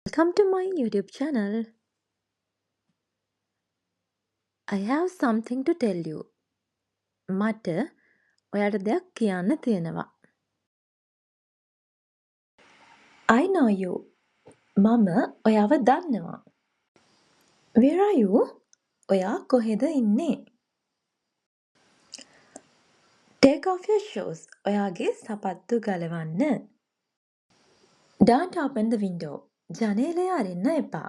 Welcome to my YouTube channel. I have something to tell you. මට ඔයාට දෙයක් කියන්න තියෙනවා. I know you. මම ඔයාව දන්නවා. Where are you? ඔයා කොහෙද ඉන්නේ? Take off your shoes. ඔයාගේ සපත්තු ගලවන්න. Don't open the window. ජනේලය අරින්න එපා.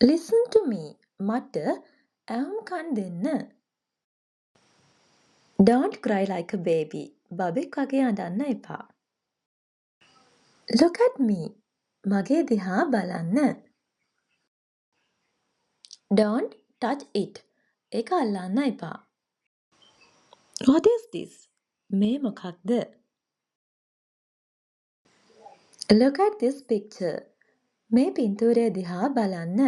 Listen to me. මට ඇහුම්කන් දෙන්න. Don't cry like a baby. බබෙක් වගේ අඬන්න එපා. Look at me. මගේ දිහා බලන්න. Don't touch it. ඒක අල්ලන්න එපා. What is this? මේ මොකක්ද? Look at this picture. මේ පින්තූරය දිහා බලන්න.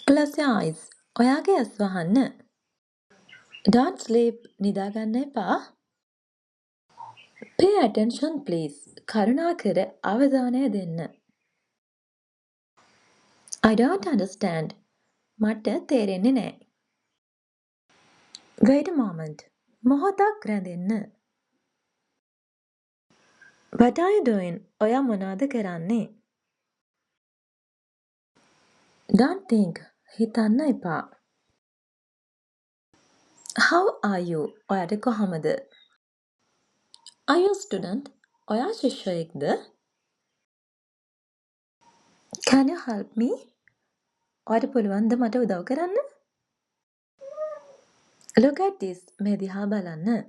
Close your eyes. ඔයාගේ ඇස් වහන්න. Don't sleep. නිදාගන්න එපා. Pay attention please. කරුණාකර අවධානය දෙන්න. I don't understand. මට තේරෙන්නේ නැහැ. Wait a moment. මොහොතක් රැඳෙන්න. What are you doing? ඔයා මොනවද කරන්නේ? Don't think. හිතන්න එපා. How are you? ඔයාට කොහමද? Are you a student? ඔයා ශිෂ්‍යයෙක්ද? Can you help me? ඔයාට පුළුවන්ද මට උදව් කරන්න? Look at this. මේ දිහා බලන්න.